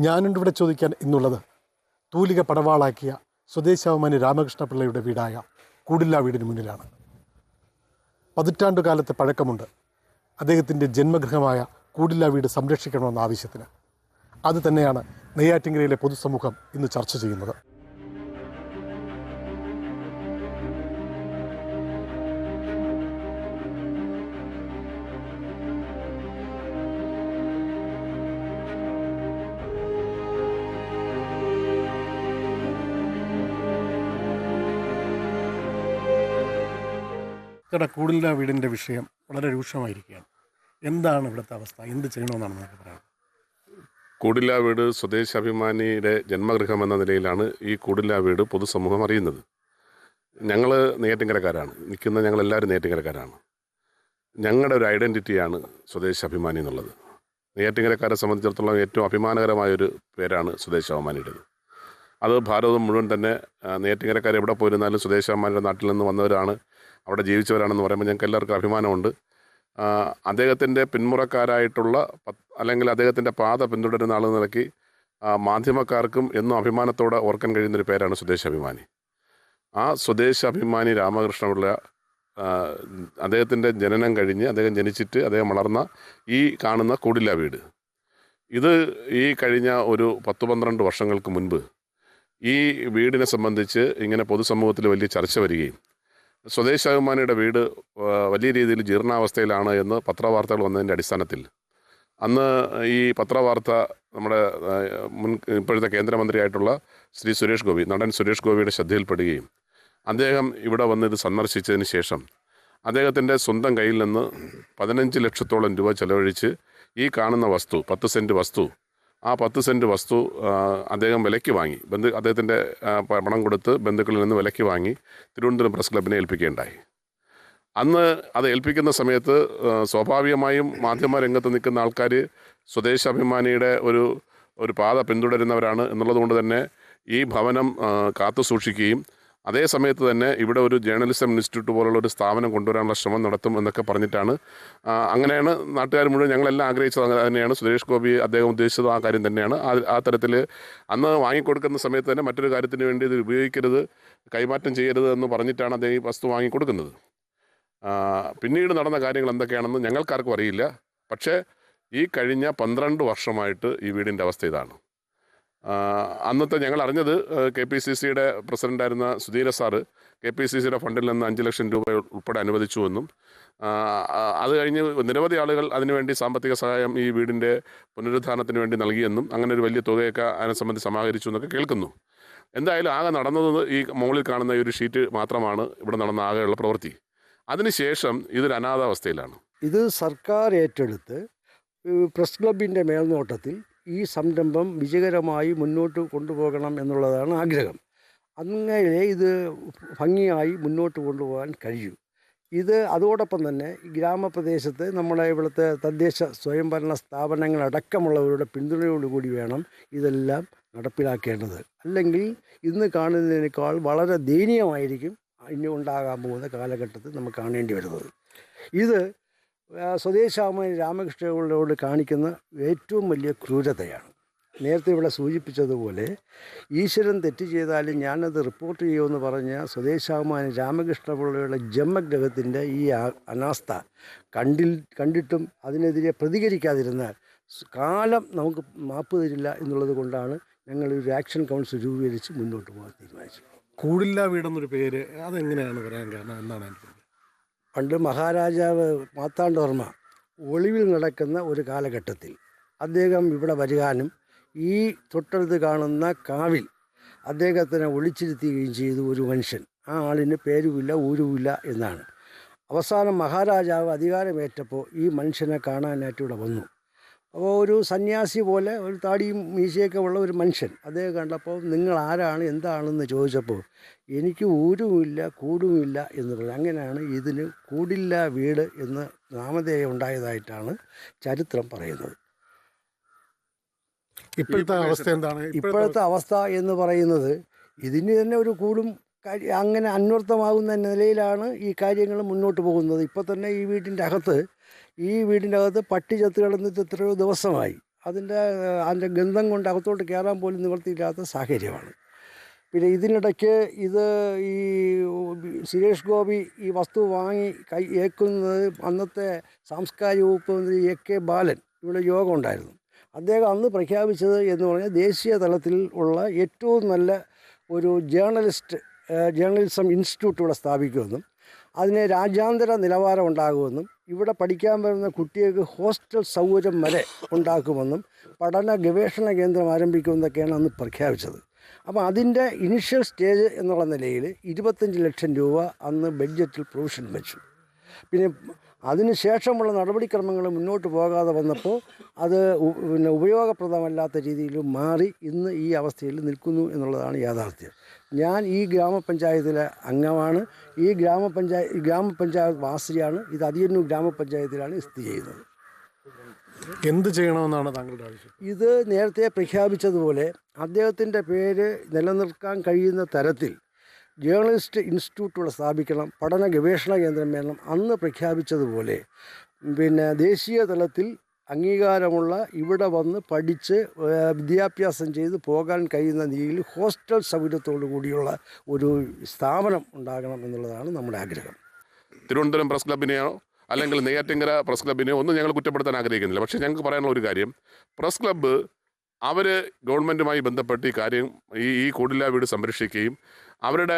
ഞാനുണ്ടിവിടെ ചോദിക്കാൻ ഇന്നുള്ളത് തൂലിക പടവാളാക്കിയ സ്വദേശാഭിമാനി രാമകൃഷ്ണപിള്ളയുടെ വീടായ കൂടില്ല വീടിന് മുന്നിലാണ്. പതിറ്റാണ്ടുകാലത്തെ പഴക്കമുണ്ട് അദ്ദേഹത്തിൻ്റെ ജന്മഗൃഹമായ കൂടില്ല വീട് സംരക്ഷിക്കണമെന്ന ആവശ്യത്തിന്. അത് തന്നെയാണ് നെയ്യാറ്റിൻകരയിലെ പൊതുസമൂഹം ഇന്ന് ചർച്ച ചെയ്യുന്നത്. കൂടില്ല വീടിൻ്റെ വിഷയം വളരെ രൂക്ഷമായിരിക്കുകയാണ്. എന്താണ് ഇവിടുത്തെ അവസ്ഥ? എന്ത് ചെയ്യണമെന്നാണ് നമുക്ക് പറയാം? കൂടില്ല വീട് സ്വദേശാഭിമാനിയുടെ ജന്മഗൃഹം എന്ന നിലയിലാണ് ഈ കൂടില്ല വീട് പൊതുസമൂഹം അറിയുന്നത്. ഞങ്ങൾ നെയ്യാറ്റിൻകരക്കാരാണ്, നിൽക്കുന്ന ഞങ്ങളെല്ലാവരും നെയ്യാറ്റിൻകരക്കാരാണ്. ഞങ്ങളുടെ ഒരു ഐഡൻറ്റിറ്റിയാണ് സ്വദേശാഭിമാനി എന്നുള്ളത്. നെയ്യാറ്റിൻകരക്കാരെ സംബന്ധിച്ചിടത്തോളം ഏറ്റവും അഭിമാനകരമായൊരു പേരാണ് സ്വദേശാഭിമാനിയുടേത്. അത് ഭാരതം മുഴുവൻ തന്നെ നെയ്യാറ്റിൻകരക്കാർ എവിടെ പോയിരുന്നാലും സ്വദേശാഭിമാനിയുടെ നാട്ടിൽ നിന്ന് വന്നവരാണ്, അവിടെ ജീവിച്ചവരാണെന്ന് പറയുമ്പോൾ ഞങ്ങൾക്ക് എല്ലാവർക്കും അഭിമാനമുണ്ട്. അദ്ദേഹത്തിൻ്റെ പിന്മുറക്കാരായിട്ടുള്ള അല്ലെങ്കിൽ അദ്ദേഹത്തിൻ്റെ പാത പിന്തുടരുന്ന ആൾ നിലയ്ക്ക് മാധ്യമക്കാർക്കും എന്നും അഭിമാനത്തോടെ ഓർക്കാൻ കഴിയുന്നൊരു പേരാണ് സ്വദേശാഭിമാനി. ആ സ്വദേശാഭിമാനി രാമകൃഷ്ണപിള്ള അദ്ദേഹത്തിൻ്റെ ജനനം കഴിഞ്ഞ് അദ്ദേഹം ജനിച്ചിട്ട് അദ്ദേഹം വളർന്ന ഈ കാണുന്ന കൂടില്ല വീട്, ഇത് ഈ കഴിഞ്ഞ ഒരു 10-12 വർഷങ്ങൾക്ക് മുൻപ് ഈ വീടിനെ സംബന്ധിച്ച് ഇങ്ങനെ പൊതുസമൂഹത്തിൽ വലിയ ചർച്ച വരികയും സ്വദേശാഭിമാനിയുടെ വീട് വലിയ രീതിയിൽ ജീർണാവസ്ഥയിലാണ് എന്ന് പത്രവാർത്തകൾ വന്നതിൻ്റെ അടിസ്ഥാനത്തിൽ അന്ന് ഈ പത്രവാർത്ത നമ്മുടെ ഇപ്പോഴത്തെ കേന്ദ്രമന്ത്രിയായിട്ടുള്ള ശ്രീ സുരേഷ് ഗോപി, നടൻ സുരേഷ് ഗോപിയുടെ ശ്രദ്ധയിൽപ്പെടുകയും അദ്ദേഹം ഇവിടെ വന്ന് ഇത് സന്ദർശിച്ചതിന് ശേഷം അദ്ദേഹത്തിൻ്റെ സ്വന്തം കയ്യിൽ നിന്ന് 15 ലക്ഷത്തോളം രൂപ ചെലവഴിച്ച് ഈ കാണുന്ന വസ്തു 10 സെൻറ്റ് വസ്തു, ആ 10 സെൻറ്റ് വസ്തു അദ്ദേഹം വിലയ്ക്ക് വാങ്ങി, അദ്ദേഹത്തിൻ്റെ പണം കൊടുത്ത് ബന്ധുക്കളിൽ നിന്ന് വിലയ്ക്ക് വാങ്ങി തിരുവനന്തപുരം പ്രസ് ക്ലബിനെ ഏൽപ്പിക്കുകയുണ്ടായി. അന്ന് അത് ഏൽപ്പിക്കുന്ന സമയത്ത് സ്വാഭാവികമായും മാധ്യമ രംഗത്ത് നിൽക്കുന്ന ആൾക്കാർ സ്വദേശാഭിമാനിയുടെ ഒരു പാത പിന്തുടരുന്നവരാണ് എന്നുള്ളതുകൊണ്ട് തന്നെ ഈ ഭവനം കാത്തു സൂക്ഷിക്കുകയും അതേ സമയത്ത് തന്നെ ഇവിടെ ഒരു ജേർണലിസം ഇൻസ്റ്റിറ്റ്യൂട്ട് പോലുള്ള ഒരു സ്ഥാപനം കൊണ്ടുവരാനുള്ള ശ്രമം നടത്തും എന്നൊക്കെ പറഞ്ഞിട്ടാണ്. അങ്ങനെയാണ് നാട്ടുകാർ മുഴുവൻ ഞങ്ങളെല്ലാം ആഗ്രഹിച്ചത്. അങ്ങനെ തന്നെയാണ് സുരേഷ് ഗോപി അദ്ദേഹം ഉദ്ദേശിച്ചത്, ആ കാര്യം തന്നെയാണ്. ആ തരത്തിൽ അന്ന് വാങ്ങിക്കൊടുക്കുന്ന സമയത്ത് തന്നെ മറ്റൊരു കാര്യത്തിന് വേണ്ടി ഇത് ഉപയോഗിക്കരുത്, കൈമാറ്റം ചെയ്യരുത് എന്ന് പറഞ്ഞിട്ടാണ് അദ്ദേഹം ഈ വസ്തു വാങ്ങിക്കൊടുക്കുന്നത്. പിന്നീട് നടന്ന കാര്യങ്ങൾ എന്തൊക്കെയാണെന്ന് ഞങ്ങൾക്കാർക്കും അറിയില്ല. പക്ഷേ ഈ കഴിഞ്ഞ 12 വർഷമായിട്ട് ഈ വീടിൻ്റെ അവസ്ഥ ഇതാണ്. അന്നത്തെ ഞങ്ങൾ അറിഞ്ഞത് KPCCയുടെ പ്രസിഡൻ്റായിരുന്ന സുധീര സാറ് KPCCയുടെ ഫണ്ടിൽ നിന്ന് 5 ലക്ഷം രൂപ ഉൾപ്പെടെ അനുവദിച്ചുവെന്നും അത് കഴിഞ്ഞ് നിരവധി ആളുകൾ അതിനുവേണ്ടി സാമ്പത്തിക സഹായം ഈ വീടിൻ്റെ പുനരുദ്ധാരണത്തിന് വേണ്ടി നൽകിയെന്നും അങ്ങനെ ഒരു വലിയ തുകയൊക്കെ അതിനെ സംബന്ധിച്ച് സമാഹരിച്ചു എന്നൊക്കെ കേൾക്കുന്നു. എന്തായാലും ആകെ നടന്നത് ഈ മുകളിൽ കാണുന്ന ഈ ഒരു ഷീറ്റ് മാത്രമാണ് ഇവിടെ നടന്ന ആകെയുള്ള പ്രവൃത്തി. അതിനുശേഷം ഇതൊരു അനാഥാവസ്ഥയിലാണ്. ഇത് സർക്കാർ ഏറ്റെടുത്ത് പ്രസ് ക്ലബിൻ്റെ മേൽനോട്ടത്തിൽ ഈ സംരംഭം വിജയകരമായി മുന്നോട്ട് കൊണ്ടുപോകണം എന്നുള്ളതാണ് ആഗ്രഹം. അങ്ങനെ ഇത് ഭംഗിയായി മുന്നോട്ട് കൊണ്ടുപോകാൻ കഴിയും. ഇത് അതോടൊപ്പം തന്നെ ഗ്രാമപ്രദേശത്ത് നമ്മുടെ ഇവിടുത്തെ തദ്ദേശ സ്വയംഭരണ സ്ഥാപനങ്ങളടക്കമുള്ളവരുടെ പിന്തുണയോടുകൂടി വേണം ഇതെല്ലാം നടപ്പിലാക്കേണ്ടത്. അല്ലെങ്കിൽ ഇന്ന് കാണുന്നതിനേക്കാൾ വളരെ ദയനീയമായിരിക്കും ഇനി ഉണ്ടാകാൻ പോകുന്ന കാലഘട്ടത്തിൽ നമുക്ക് കാണേണ്ടി വരുന്നത്. ഇത് സ്വദേശാഭിമാനി രാമകൃഷ്ണപിള്ളയോട് കാണിക്കുന്ന ഏറ്റവും വലിയ ക്രൂരതയാണ്. നേരത്തെ ഇവിടെ സൂചിപ്പിച്ചതുപോലെ ഈശ്വരൻ തെറ്റ് ചെയ്താലും ഞാനത് റിപ്പോർട്ട് ചെയ്യുമെന്ന് പറഞ്ഞ സ്വദേശാഭിമാനി രാമകൃഷ്ണപിള്ളയുടെ ജന്മഗ്രഹത്തിൻ്റെ ഈ അനാസ്ഥ കണ്ടിട്ടും അതിനെതിരെ പ്രതികരിക്കാതിരുന്നാൽ കാലം നമുക്ക് മാപ്പ് തരില്ല എന്നുള്ളത് കൊണ്ടാണ് ഞങ്ങളൊരു ആക്ഷൻ കൗൺസിൽ രൂപീകരിച്ച് മുന്നോട്ട് പോകാൻ തീരുമാനിച്ചത്. കൂടില്ല വീടെന്നൊരു പേര് അതെങ്ങനെയാണ് പറയാൻ കാരണം? എന്താണ് എനിക്ക് പണ്ട് മഹാരാജാവ് മാർത്താണ്ഡവർമ്മ ഒളിവിൽ നടക്കുന്ന ഒരു കാലഘട്ടത്തിൽ അദ്ദേഹം ഇവിടെ വരികാനും ഈ തൊട്ടടുത്ത് കാണുന്ന കാവിൽ അദ്ദേഹത്തിനെ ഒളിച്ചിരുത്തുകയും ചെയ്തു ഒരു മനുഷ്യൻ. ആ ആളിന് പേരുമില്ല ഊരുമില്ല എന്നാണ്. അവസാനം മഹാരാജാവ് അധികാരമേറ്റപ്പോൾ ഈ മനുഷ്യനെ കാണാനായിട്ട് ഇവിടെ വന്നു. അപ്പോൾ ഒരു സന്യാസി പോലെ ഒരു താടിയും മീശയൊക്കെ ഉള്ള ഒരു മനുഷ്യൻ അദ്ദേഹം കണ്ടപ്പോൾ നിങ്ങൾ ആരാണ് എന്താണെന്ന് ചോദിച്ചപ്പോൾ എനിക്ക് ഊരുമില്ല കൂടുമില്ല എന്ന് പറഞ്ഞു. അങ്ങനെയാണ് ഇതിന് കൂടില്ല വീട് എന്ന് നാമധേയം ഉണ്ടായതായിട്ടാണ് ചരിത്രം പറയുന്നത്. ഇപ്പോഴത്തെ അവസ്ഥ എന്താണ്? ഇപ്പോഴത്തെ അവസ്ഥ എന്ന് പറയുന്നത് ഇതിന് തന്നെ ഒരു കൂടും അങ്ങനെ അന്വർത്ഥമാകുന്ന നിലയിലാണ് ഈ കാര്യങ്ങൾ മുന്നോട്ട് പോകുന്നത്. ഇപ്പോൾ തന്നെ ഈ വീടിൻ്റെ അകത്ത് പട്ടി ചത്ത് കിടന്നിട്ട് എത്രയോ ദിവസമായി. അതിൻ്റെ ഗന്ധം കൊണ്ട് അകത്തോട്ട് കയറാൻ പോലും നിവർത്തിയില്ലാത്ത സാഹചര്യമാണ്. പിന്നെ ഇതിനിടയ്ക്ക് ഈ സുരേഷ് ഗോപി ഈ വസ്തു വാങ്ങി ഏൽക്കുന്നത് അന്നത്തെ സാംസ്കാരിക വകുപ്പ് മന്ത്രി AK ബാലൻ ഇവിടെ യോഗം ഉണ്ടായിരുന്നു. അദ്ദേഹം അന്ന് പ്രഖ്യാപിച്ചത് എന്ന് പറഞ്ഞാൽ ദേശീയ തലത്തിൽ ഉള്ള ഏറ്റവും നല്ല ഒരു ജേർണലിസം ഇൻസ്റ്റിറ്റ്യൂട്ട് ഇവിടെ സ്ഥാപിക്കുമെന്നും അതിന് രാജ്യാന്തര നിലവാരം ഉണ്ടാകുമെന്നും ഇവിടെ പഠിക്കാൻ വരുന്ന കുട്ടികൾക്ക് ഹോസ്റ്റൽ സൗകര്യം വരെ ഉണ്ടാക്കുമെന്നും പഠന ഗവേഷണ കേന്ദ്രം ആരംഭിക്കുമെന്നൊക്കെയാണ് അന്ന് പ്രഖ്യാപിച്ചത്. അപ്പോൾ അതിൻ്റെ ഇനിഷ്യൽ സ്റ്റേജ് എന്നുള്ള നിലയിൽ 25 ലക്ഷം രൂപ അന്ന് ബഡ്ജറ്റിൽ പ്രൊവിഷൻ വെച്ചു. പിന്നെ അതിനുശേഷമുള്ള നടപടിക്രമങ്ങൾ മുന്നോട്ട് പോകാതെ വന്നപ്പോൾ അത് ഉപയോഗപ്രദമല്ലാത്ത രീതിയിൽ മാറി ഇന്ന് ഈ അവസ്ഥയിൽ നിൽക്കുന്നു എന്നുള്ളതാണ് യാഥാർത്ഥ്യം. ഞാൻ ഈ ഗ്രാമപഞ്ചായത്തിലെ അംഗമാണ്. ഈ ഗ്രാമപഞ്ചായത്ത് വാസിയാണ്. ഇത് അതിയന്നൂർ ഗ്രാമപഞ്ചായത്തിലാണ് സ്ഥിതി ചെയ്യുന്നത്. എന്ത് ചെയ്യണമെന്നാണ് താങ്കളുടെ ആവശ്യം? ഇത് നേരത്തെ പ്രഖ്യാപിച്ചതുപോലെ അദ്ദേഹത്തിൻ്റെ പേര് നിലനിർത്താൻ കഴിയുന്ന തരത്തിൽ ജേർണലിസ്റ്റ് ഇൻസ്റ്റിറ്റ്യൂട്ടുകൾ സ്ഥാപിക്കണം, പഠന ഗവേഷണ കേന്ദ്രം വേണം. അന്ന് പ്രഖ്യാപിച്ചതുപോലെ പിന്നെ ദേശീയ തലത്തിൽ അംഗീകാരമുള്ള ഇവിടെ വന്ന് പഠിച്ച് വിദ്യാഭ്യാസം ചെയ്ത് പോകാൻ കഴിയുന്ന രീതിയിൽ ഹോസ്റ്റൽ സൗകര്യത്തോടു കൂടിയുള്ള ഒരു സ്ഥാപനം ഉണ്ടാകണം എന്നുള്ളതാണ് നമ്മുടെ ആഗ്രഹം. തിരുവനന്തപുരം പ്രസ് ക്ലബിനെയോ അല്ലെങ്കിൽ നെയ്യാറ്റിൻകര പ്രസ് ക്ലബിനെയോ ഒന്നും ഞങ്ങൾ കുറ്റപ്പെടുത്താൻ ആഗ്രഹിക്കുന്നില്ല. പക്ഷേ ഞങ്ങൾക്ക് പറയാനുള്ള ഒരു കാര്യം, പ്രസ് ക്ലബ്ബ് അവർ ഗവൺമെൻറ്റുമായി ബന്ധപ്പെട്ട് ഈ കാര്യം ഈ കൂടില്ലാ വീട് സംരക്ഷിക്കുകയും അവരുടെ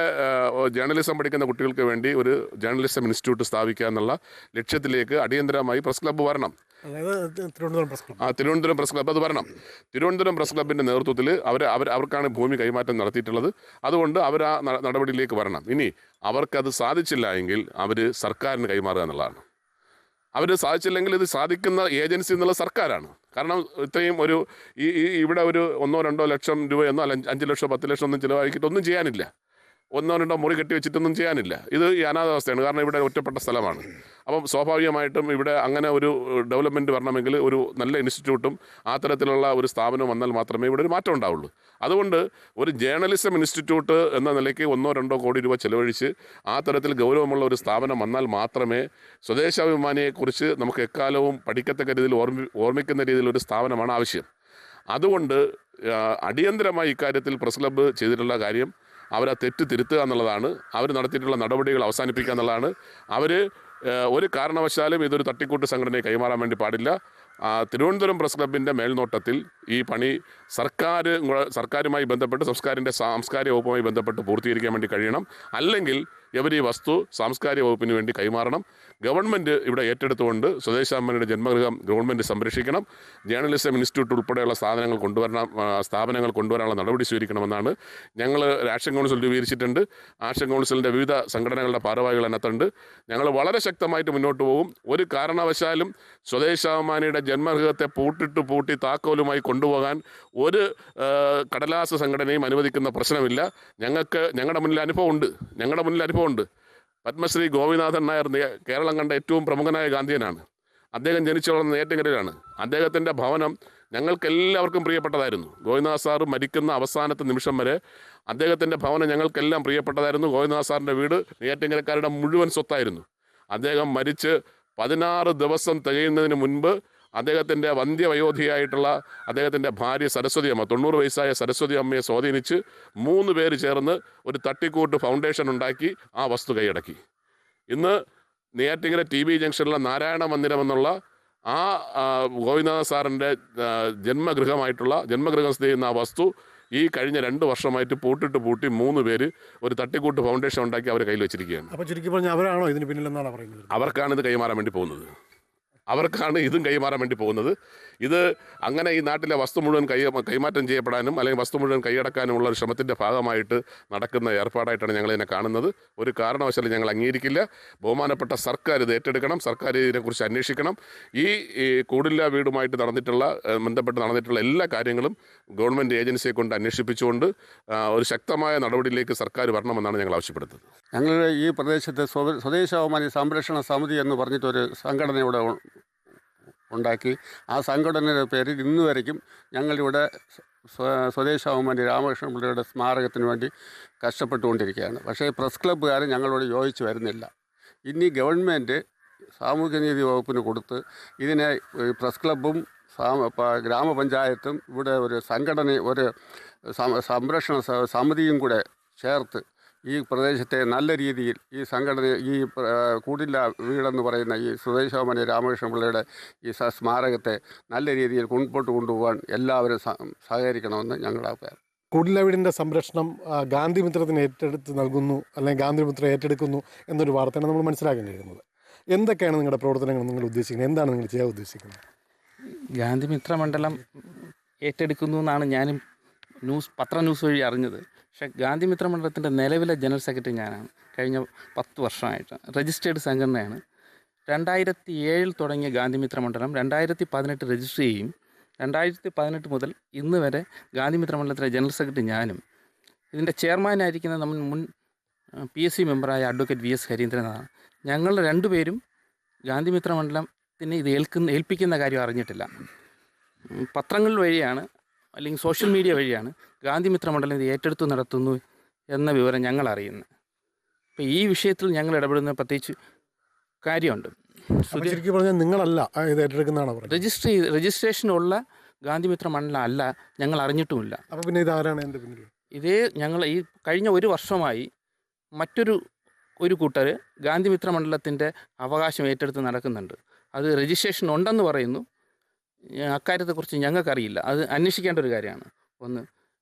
ജേർണലിസം പഠിക്കുന്ന കുട്ടികൾക്ക് വേണ്ടി ഒരു ജേർണലിസം ഇൻസ്റ്റിറ്റ്യൂട്ട് സ്ഥാപിക്കുക എന്നുള്ള ലക്ഷ്യത്തിലേക്ക് അടിയന്തരമായി പ്രസ് ക്ലബ്ബ് വരണം. തിരുവനന്തപുരം പ്രസ് ക്ലബ്ബ് അത് വരണം. തിരുവനന്തപുരം പ്രസ് ക്ലബിൻ്റെ നേതൃത്വത്തിൽ അവർക്കാണ് ഭൂമി കൈമാറ്റം നടത്തിയിട്ടുള്ളത്. അതുകൊണ്ട് അവർ ആ നടപടിയിലേക്ക് വരണം. ഇനി അവർക്കത് സാധിച്ചില്ല എങ്കിൽ അവർ സർക്കാരിന് കൈമാറുക എന്നുള്ളതാണ്. അവർ സാധിച്ചില്ലെങ്കിൽ ഇത് സാധിക്കുന്ന ഏജൻസി എന്നുള്ള സർക്കാരാണ്. കാരണം ഇത്രയും ഇവിടെ ഒരു 1-2 ലക്ഷം രൂപയൊന്നോ അല്ല 5 ലക്ഷമോ 10 ലക്ഷം ഒന്നും ചിലവാക്കിയിട്ട് ഒന്നും ചെയ്യാനില്ല. 1-2 മുറി കെട്ടി വെച്ചിട്ടൊന്നും ചെയ്യാനില്ല. ഇത് ഈ അനാഥാവസ്ഥയാണ്. കാരണം ഇവിടെ ഒറ്റപ്പെട്ട സ്ഥലമാണ്. അപ്പം സ്വാഭാവികമായിട്ടും ഇവിടെ അങ്ങനെ ഒരു ഡെവലപ്മെൻറ്റ് വരണമെങ്കിൽ ഒരു നല്ല ഇൻസ്റ്റിറ്റ്യൂട്ടും ആ തരത്തിലുള്ള ഒരു സ്ഥാപനവും വന്നാൽ മാത്രമേ ഇവിടെ ഒരു മാറ്റം ഉണ്ടാവുള്ളൂ. അതുകൊണ്ട് ഒരു ജേർണലിസം ഇൻസ്റ്റിറ്റ്യൂട്ട് എന്ന നിലയ്ക്ക് 1-2 കോടി രൂപ ചെലവഴിച്ച് ആ തരത്തിൽ ഗൗരവമുള്ള ഒരു സ്ഥാപനം വന്നാൽ മാത്രമേ സ്വദേശാഭിമാനിയെക്കുറിച്ച് നമുക്ക് എക്കാലവും പഠിക്കത്തക്ക രീതിയിൽ ഓർമ്മിക്കുന്ന രീതിയിൽ ഒരു സ്ഥാപനമാണ് ആവശ്യം. അതുകൊണ്ട് അടിയന്തരമായി ഇക്കാര്യത്തിൽ പ്രസ് ക്ലബ്ബ് ചെയ്തിട്ടുള്ള കാര്യം അവരാ തെറ്റ് തിരുത്തുക എന്നുള്ളതാണ്. അവർ നടത്തിയിട്ടുള്ള നടപടികൾ അവസാനിപ്പിക്കുക എന്നുള്ളതാണ്. അവർ ഒരു കാരണവശാലും ഇതൊരു തട്ടിക്കൂട്ട് സംഘടനയെ കൈമാറാൻ വേണ്ടി പാടില്ല. തിരുവനന്തപുരം പ്രസ് ക്ലബിൻ്റെ മേൽനോട്ടത്തിൽ ഈ പണി സർക്കാരുമായി ബന്ധപ്പെട്ട് സാംസ്കാരിക വകുപ്പുമായി ബന്ധപ്പെട്ട് പൂർത്തീകരിക്കാൻ വേണ്ടി കഴിയണം. അല്ലെങ്കിൽ ഇവർ ഈ വസ്തു സാംസ്കാരിക വകുപ്പിന് വേണ്ടി കൈമാറണം. ഗവൺമെൻറ് ഇവിടെ ഏറ്റെടുത്തുകൊണ്ട് സ്വദേശാഭിമാനിയുടെ ജന്മഗൃഹം ഗവൺമെൻറ് സംരക്ഷിക്കണം. ജേർണലിസം ഇൻസ്റ്റിറ്റ്യൂട്ട് ഉൾപ്പെടെയുള്ള സ്ഥാപനങ്ങൾ കൊണ്ടുവരാനുള്ള നടപടി സ്വീകരിക്കണമെന്നാണ് ഞങ്ങൾ ആക്ഷൻ കൗൺസിൽ രൂപീകരിച്ചിട്ടുണ്ട്. ആക്ഷൻ കൗൺസിലിൻ്റെ വിവിധ സംഘടനകളുടെ ഭാരവാഹികൾ അതിനകത്തുണ്ട്. ഞങ്ങൾ വളരെ ശക്തമായിട്ട് മുന്നോട്ട് പോകും. ഒരു കാരണവശാലും സ്വദേശാഭിമാനിയുടെ ജന്മഗൃഹത്തെ പൂട്ടി താക്കോലുമായി കൊണ്ടുപോകാൻ ഒരു കടലാസ സംഘടനയും അനുവദിക്കുന്ന പ്രശ്നമില്ല. ഞങ്ങളുടെ മുന്നിൽ അനുഭവമുണ്ട്. പത്മശ്രീ ഗോപിനാഥൻ നായർ കേരളം കണ്ട ഏറ്റവും പ്രമുഖനായ ഗാന്ധിയനാണ്. അദ്ദേഹം ജനിച്ചു വളർന്ന നെയ്യാറ്റിൻകരയിലാണ്. അദ്ദേഹത്തിൻ്റെ ഭവനം ഞങ്ങൾക്കെല്ലാവർക്കും പ്രിയപ്പെട്ടതായിരുന്നു. ഗോപിനാഥ് സാറ് മരിക്കുന്ന അവസാനത്തെ നിമിഷം വരെ അദ്ദേഹത്തിൻ്റെ ഭവനം ഞങ്ങൾക്കെല്ലാം പ്രിയപ്പെട്ടതായിരുന്നു. ഗോപിനാഥ് സാറിൻ്റെ വീട് നെയ്യാറ്റിൻകരക്കാരുടെ മുഴുവൻ സ്വത്തായിരുന്നു. അദ്ദേഹം മരിച്ച് 16 ദിവസം തികയുന്നതിന് മുൻപ് അദ്ദേഹത്തിൻ്റെ വന്ധ്യവയോധിയായിട്ടുള്ള അദ്ദേഹത്തിൻ്റെ ഭാര്യ സരസ്വതി അമ്മ, 90 വയസ്സായ സരസ്വതി അമ്മയെ സ്വാധീനിച്ച് 3 പേര് ചേർന്ന് ഒരു തട്ടിക്കൂട്ട് ഫൗണ്ടേഷൻ ഉണ്ടാക്കി ആ വസ്തു കൈയടക്കി. ഇന്ന് നെയ്യാറ്റിൻകര TB ജംഗ്ഷനിലെ നാരായണ മന്ദിരം എന്നുള്ള ആ ഗോവിന്ദനാഥ സാറിൻ്റെ ജന്മഗൃഹം സ്ഥിതി ചെയ്യുന്ന ആ വസ്തു ഈ കഴിഞ്ഞ 2 വർഷമായിട്ട് പൂട്ടി 3 പേര് ഒരു തട്ടിക്കൂട്ട് ഫൗണ്ടേഷൻ ഉണ്ടാക്കി അവരെ കയ്യിൽ വെച്ചിരിക്കുകയാണ്. അപ്പോൾ ചുരുക്കി പറഞ്ഞാൽ അവരാണോ ഇതിന് പിന്നിലെന്നാണ് പറയുന്നത്? അവർക്കാണ് ഇത് കൈമാറാൻ വേണ്ടി പോകുന്നത്. അവർക്കാണ് ഇതും കൈമാറാൻ വേണ്ടി പോകുന്നത്. ഇത് അങ്ങനെ ഈ നാട്ടിലെ വസ്തു മുഴുവൻ കൈമാറ്റം ചെയ്യപ്പെടാനും അല്ലെങ്കിൽ വസ്തു മുഴുവൻ കൈയടക്കാനുമുള്ള ഒരു ശ്രമത്തിൻ്റെ ഭാഗമായിട്ട് നടക്കുന്ന ഏർപ്പാടായിട്ടാണ് ഞങ്ങളിതിനെ കാണുന്നത്. ഒരു കാരണവശാലും ഞങ്ങൾ അംഗീകരിക്കില്ല. ബഹുമാനപ്പെട്ട സർക്കാർ ഇത് ഏറ്റെടുക്കണം. സർക്കാർ ഇതിനെക്കുറിച്ച് അന്വേഷിക്കണം. ഈ കൂടില്ലാ വീടുമായിട്ട് ബന്ധപ്പെട്ട് നടന്നിട്ടുള്ള എല്ലാ കാര്യങ്ങളും ഗവൺമെൻറ് ഏജൻസിയെ കൊണ്ട് അന്വേഷിപ്പിച്ചുകൊണ്ട് ഒരു ശക്തമായ നടപടിയിലേക്ക് സർക്കാർ വരണമെന്നാണ് ഞങ്ങൾ ആവശ്യപ്പെടുന്നത്. ഞങ്ങളുടെ ഈ പ്രദേശത്ത് സ്വദേശാഭിമാനി സംരക്ഷണ സമിതി എന്ന് പറഞ്ഞിട്ടൊരു സംഘടന ഇവിടെ ഉണ്ടാക്കി. ആ സംഘടനയുടെ പേരിൽ ഇന്ന് വരയ്ക്കും ഞങ്ങളിവിടെ സ്വദേശാഭിമാനി രാമകൃഷ്ണൻ പിള്ളയുടെ സ്മാരകത്തിന് വേണ്ടി കഷ്ടപ്പെട്ടുകൊണ്ടിരിക്കുകയാണ്. പക്ഷേ പ്രസ് ക്ലബ്ബുകാർ ഞങ്ങളോട് യോജിച്ച് വരുന്നില്ല. ഇനി ഗവൺമെൻറ് സാമൂഹ്യനീതി വകുപ്പിന് കൊടുത്ത് ഇതിനെ പ്രസ് ക്ലബ്ബും ഗ്രാമപഞ്ചായത്തും ഇവിടെ ഒരു സംഘടന, ഒരു സംരക്ഷണ സമിതിയും കൂടെ ചേർത്ത് ഈ പ്രദേശത്തെ നല്ല രീതിയിൽ ഈ സംഘടന, ഈ കൂടില്ല വീടെന്ന് പറയുന്ന ഈ സ്വദേശാഭിമാനി രാമകൃഷ്ണപിള്ളയുടെ ഈ സ്മാരകത്തെ നല്ല രീതിയിൽ മുൻപോട്ട് കൊണ്ടുപോകാൻ എല്ലാവരും സഹകരിക്കണമെന്ന് ഞങ്ങളുടെ അഭിപ്രായം. കുടില വീടിൻ്റെ സംരക്ഷണം ഗാന്ധിമിത്രത്തിന് ഏറ്റെടുത്ത് നൽകുന്നു, അല്ലെങ്കിൽ ഗാന്ധിമിത്രം ഏറ്റെടുക്കുന്നു എന്നൊരു വാർത്തയാണ് നമ്മൾ മനസ്സിലാക്കാൻ കഴിയുന്നത്. എന്തൊക്കെയാണ് നിങ്ങളുടെ പ്രവർത്തനങ്ങൾ നിങ്ങൾ ഉദ്ദേശിക്കുന്നത്? എന്താണ് നിങ്ങൾ ചെയ്യാൻ ഉദ്ദേശിക്കുന്നത്? ഗാന്ധിമിത്ര മണ്ഡലം ഏറ്റെടുക്കുന്നു എന്നാണ് ഞാനും പത്ര ന്യൂസ് വഴി അറിഞ്ഞത്. പക്ഷേ ഗാന്ധിമിത്ര മണ്ഡലത്തിൻ്റെ നിലവിലെ ജനറൽ സെക്രട്ടറി ഞാനാണ്. കഴിഞ്ഞ 10 വർഷമായിട്ട് രജിസ്റ്റേർഡ് സംഘടനയാണ്. 2007 തുടങ്ങിയ ഗാന്ധിമിത്ര മണ്ഡലം 2018 രജിസ്റ്റർ ചെയ്യും. 2018 മുതൽ ഇന്ന് വരെ ഗാന്ധിമിത്ര മണ്ഡലത്തിലെ ജനറൽ സെക്രട്ടറി ഞാനും. ഇതിൻ്റെ ചെയർമാനായിരിക്കുന്ന നമ്മൾ മുൻ PSC മെമ്പറായ അഡ്വക്കേറ്റ് VS ഹരീന്ദ്രനാഥാണ്. ഞങ്ങൾ രണ്ടുപേരും ഗാന്ധിമിത്ര മണ്ഡലത്തിന് ഇത് ഏൽപ്പിക്കുന്ന കാര്യം അറിഞ്ഞിട്ടില്ല. പത്രങ്ങൾ വഴിയാണ് അല്ലെങ്കിൽ സോഷ്യൽ മീഡിയ വഴിയാണ് ഗാന്ധിമിത്ര മണ്ഡലം ഇത് ഏറ്റെടുത്ത് നടത്തുന്നു എന്ന വിവരം ഞങ്ങൾ അറിയുന്നത്. അപ്പോൾ ഈ വിഷയത്തിൽ ഞങ്ങൾ ഇടപെടുന്ന പ്രത്യേകിച്ച് കാര്യമുണ്ട്. ശരിക്കും പറഞ്ഞാൽ നിങ്ങളല്ല ഇത് ഏറ്റെടുക്കുന്നതാണോ പറഞ്ഞത്? രജിസ്ട്രേഷനുള്ള ഗാന്ധിമിത്ര മണ്ഡലം അല്ല, ഞങ്ങൾ അറിഞ്ഞിട്ടുമില്ല. അപ്പോൾ പിന്നെ ഇതാരാണ് എൻ്റെ പിന്നിൽ? ഇതേ ഞങ്ങൾ ഈ കഴിഞ്ഞ 1 വർഷമായി ഒരു കൂട്ടർ ഗാന്ധിമിത്ര മണ്ഡലത്തിൻ്റെ അവകാശം ഏറ്റെടുത്ത് നടക്കുന്നുണ്ട്. അത് രജിസ്ട്രേഷൻ ഉണ്ടെന്ന് പറയുന്നു. അക്കാര്യത്തെക്കുറിച്ച് ഞങ്ങൾക്കറിയില്ല. അത് അന്വേഷിക്കേണ്ട ഒരു കാര്യമാണ്. ഒന്ന്,